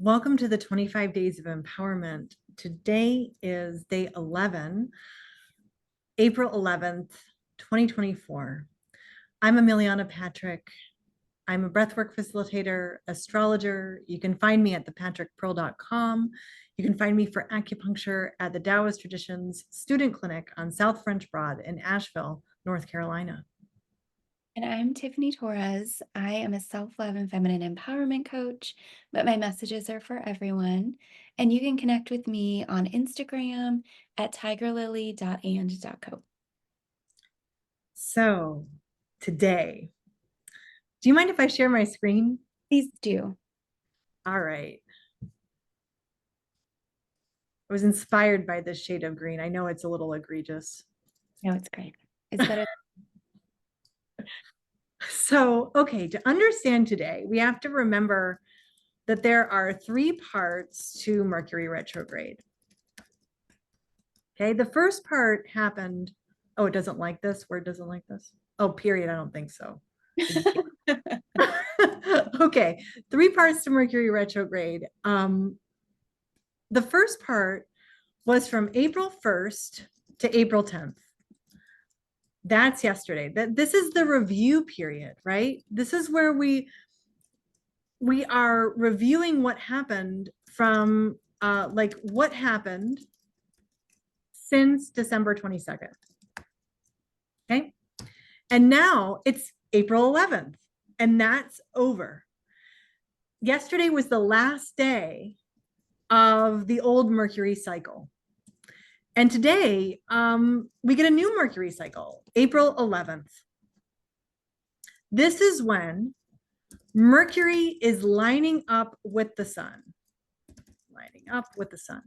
Welcome to the 25 Days of Empowerment. Today is day 11, April 11th, 2024. I'm Emiliana Patrick. I'm a breathwork facilitator, astrologer. You can find me at thepatrickpearl.com. You can find me for acupuncture at the Daoist Traditions Student Clinic on South French Broad in Asheville, North Carolina. And I'm Tiffany Torres. I am a self-love and feminine empowerment coach, but my messages are for everyone. And you can connect with me on Instagram at tigerlily.and.co. So today, do you mind if I share my screen? Please do. All right. I was inspired by this shade of green. I know it's a little egregious. No, it's great. It's better. So, okay, to understand today, we have to remember that there are three parts to Mercury retrograde. Okay, the first part happened. Oh, it doesn't like this. Word doesn't like this. Oh, period. I don't think so. Okay, three parts to Mercury retrograde. The first part was from April 1st to April 10th. That's yesterday. This is the review period, right? This is where we are reviewing what happened from like what happened since December 22nd. Okay. And now it's April 11th, and that's over. Yesterday was the last day of the old Mercury cycle. And today we get a new Mercury cycle, April 11th. This is when Mercury is lining up with the sun. Lining up with the sun.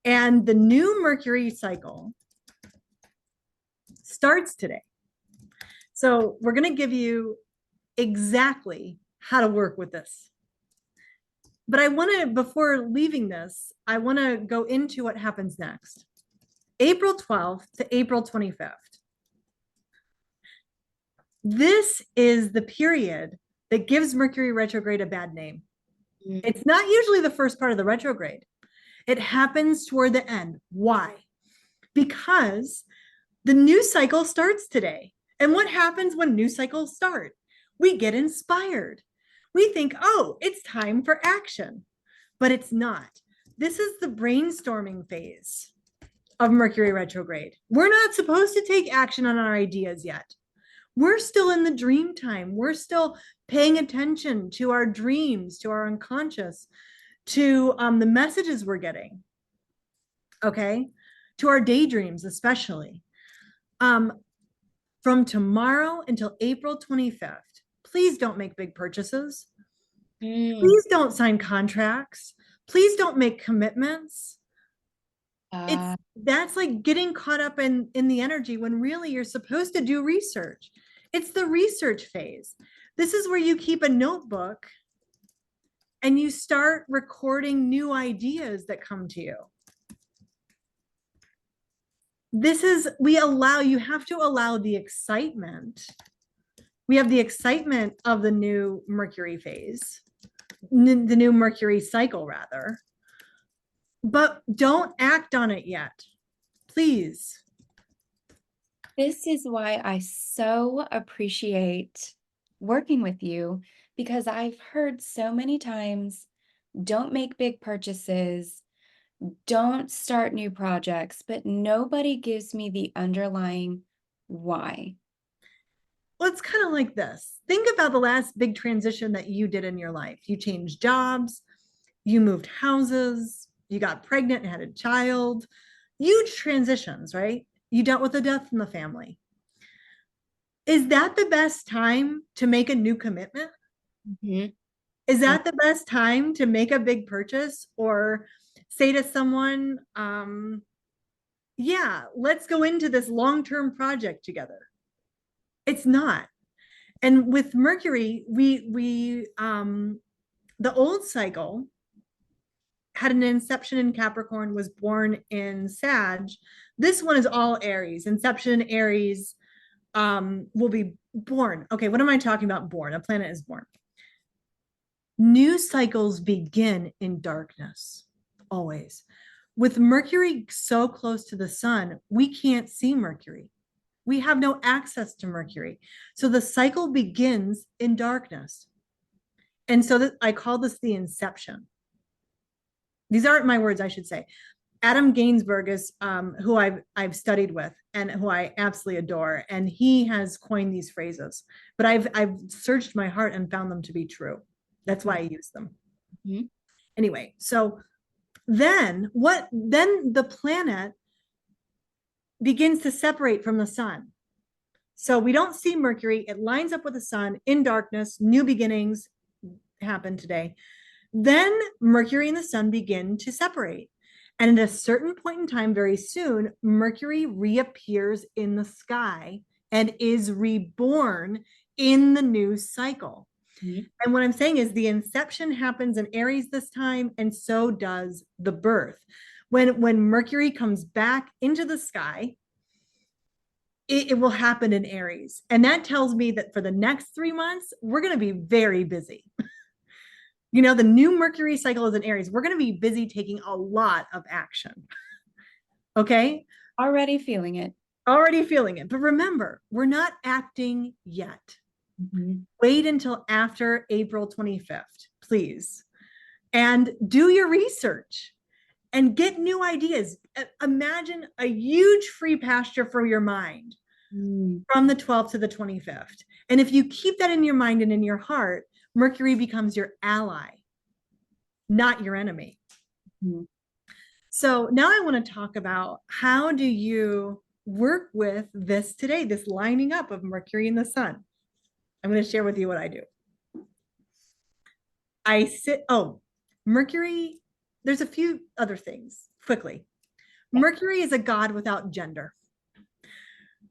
And the new Mercury cycle starts today. So we're going to give you exactly how to work with this. But I want to, before leaving this, I want to go into what happens next. April 12th to April 25th. This is the period that gives Mercury retrograde a bad name. It's not usually the first part of the retrograde. It happens toward the end. Why? Because the new cycle starts today. And what happens when new cycles start? We get inspired. We think, oh, it's time for action. But it's not. This is the brainstorming phase of Mercury retrograde. We're not supposed to take action on our ideas yet. We're still in the dream time. We're still paying attention to our dreams, to our unconscious, to the messages we're getting, okay? To our daydreams, especially. From tomorrow until April 25th, please don't make big purchases. Please don't sign contracts. Please don't make commitments. That's like getting caught up in the energy when really you're supposed to do research. It's the research phase. This is where you keep a notebook and you start recording new ideas that come to you. This is, you have to allow the excitement. We have the excitement of the new Mercury phase, the new Mercury cycle, rather. But don't act on it yet, please. This is why I so appreciate working with you, because I've heard so many times, don't make big purchases, don't start new projects, but nobody gives me the underlying why. Well, it's kind of like this. Think about the last big transition that you did in your life. You changed jobs, you moved houses, you got pregnant and had a child. Huge transitions, right? You dealt with a death in the family. Is that the best time to make a new commitment? Mm-hmm. Is that the best time to make a big purchase or say to someone, yeah, let's go into this long-term project together? It's not. And with Mercury, the old cycle had an inception in Capricorn, was born in Sag. This one is all Aries. Inception Aries will be born. Okay, what am I talking about? Born. A planet is born. New cycles begin in darkness, always. With Mercury so close to the sun, we can't see Mercury. We have no access to Mercury. So the cycle begins in darkness. And so that I call this the inception. These aren't my words, I should say. Adam Gainsbourg is who I've studied with and who I absolutely adore, and he has coined these phrases. But I've searched my heart and found them to be true. That's why I use them. Mm-hmm. Anyway, so then what? Then the planet begins to separate from the sun. So we don't see Mercury. It lines up with the sun in darkness. New beginnings happen today. Then Mercury and the sun begin to separate. And at a certain point in time, very soon, Mercury reappears in the sky and is reborn in the new cycle. Mm-hmm. And what I'm saying is the inception happens in Aries this time, and so does the birth. When Mercury comes back into the sky, it will happen in Aries. And that tells me that for the next 3 months, we're going to be very busy. You know, the new Mercury cycle is in Aries. We're going to be busy taking a lot of action. Okay. Already feeling it. Already feeling it. But remember, we're not acting yet. Mm-hmm. Wait until after April 25th, please. And do your research and get new ideas. Imagine a huge free pasture for your mind from the 12th to the 25th. And if you keep that in your mind and in your heart, Mercury becomes your ally, not your enemy. Mm-hmm. So now I want to talk about how do you work with this today, this lining up of Mercury and the sun. I'm going to share with you what I do. Mercury, there's a few other things quickly. Mercury is a god without gender.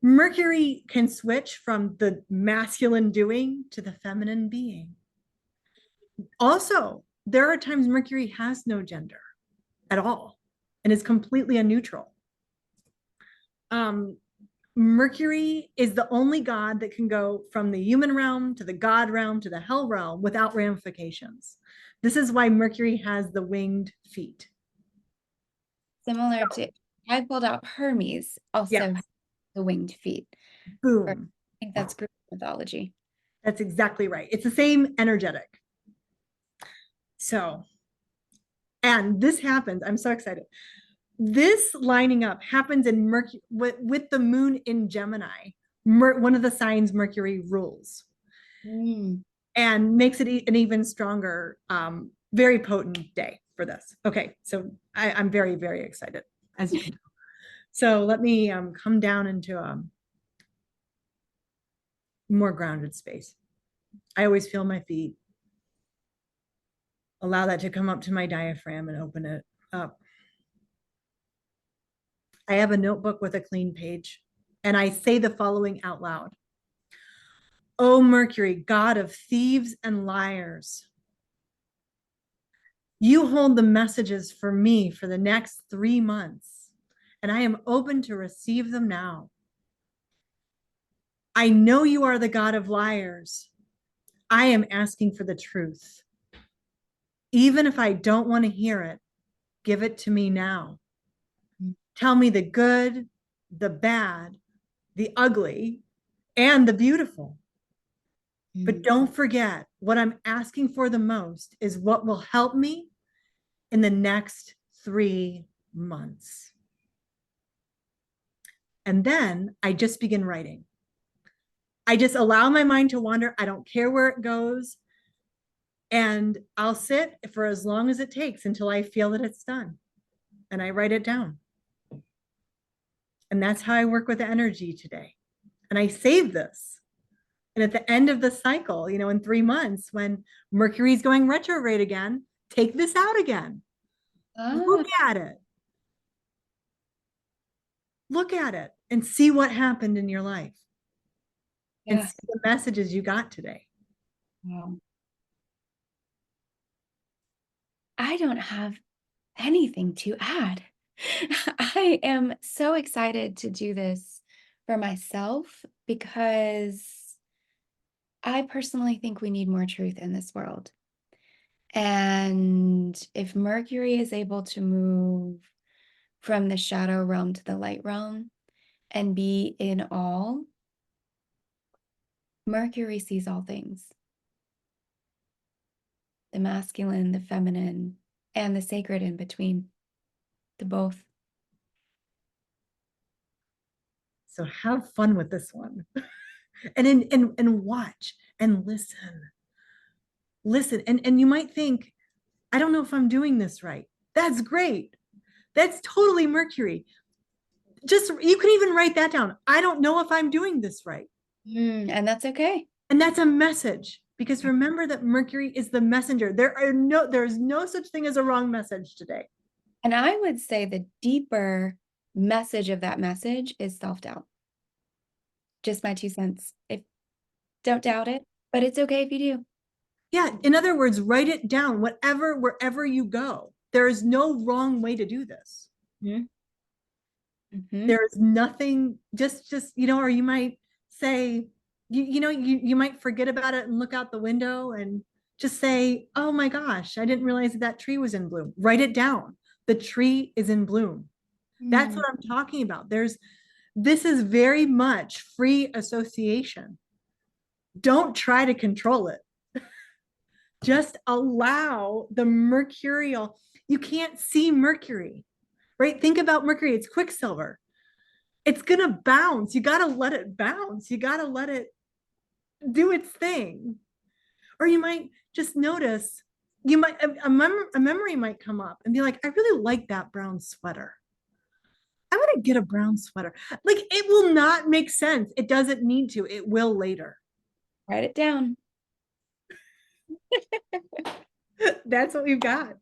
Mercury can switch from the masculine doing to the feminine being. Also, there are times Mercury has no gender at all and is completely a neutral. Mercury is the only god that can go from the human realm to the god realm to the hell realm without ramifications. This is why Mercury has the winged feet. Similar to, I pulled out Hermes, also has the winged feet. Boom. I think that's Greek mythology. That's exactly right. It's the same energetic. So, and this happens, I'm so excited. This lining up happens in Mercury with the moon in Gemini, one of the signs Mercury rules, and makes it an even stronger, very potent day for this. Okay, so I'm very, very excited, as you can tell. So let me come down into a more grounded space. I always feel my feet. Allow that to come up to my diaphragm and open it up. I have a notebook with a clean page, and I say the following out loud. O Mercury, god of thieves and liars, you hold the messages for me for the next 3 months, and I am open to receive them now. I know you are the god of liars. I am asking for the truth. Even if I don't want to hear it, give it to me now. Tell me the good, the bad, the ugly, and the beautiful. But don't forget, what I'm asking for the most is what will help me in the next 3 months. And then I just begin writing. I just allow my mind to wander. I don't care where it goes. And I'll sit for as long as it takes until I feel that it's done. And I write it down. And that's how I work with the energy today. And I save this. And at the end of the cycle, you know, in 3 months, when Mercury's going retrograde again, take this out again. Look at it. Look at it and see what happened in your life. And see the messages you got today. Wow. I don't have anything to add. I am so excited to do this for myself because I personally think we need more truth in this world. And if Mercury is able to move from the shadow realm to the light realm and be in all, Mercury sees all things, the masculine, the feminine, and the sacred in between, the both. So have fun with this one. And watch and listen. Listen. And you might think, I don't know if I'm doing this right. That's great. That's totally Mercury. Just you can even write that down. I don't know if I'm doing this right. And that's okay. And that's a message, because remember that Mercury is the messenger. There's no such thing as a wrong message today. And I would say the deeper message of that message is self-doubt. Just my 2 cents. If don't doubt it, but it's okay if you do. Yeah. In other words, write it down, wherever you go. There is no wrong way to do this. There is nothing, just, or you might say, you might forget about it and look out the window and just say, oh my gosh, I didn't realize that tree was in bloom. Write it down. The tree is in bloom. That's what I'm talking about. This is very much free association. Don't try to control it. Just allow the mercurial. You can't see Mercury, right? Think about Mercury. It's quicksilver. It's going to bounce. You got to let it bounce. You got to let it do its thing. Or you might just notice, a memory might come up and be like, I really like that brown sweater. I'm going to get a brown sweater. Like, it will not make sense. It doesn't need to. It will later. Write it down. That's what we've got.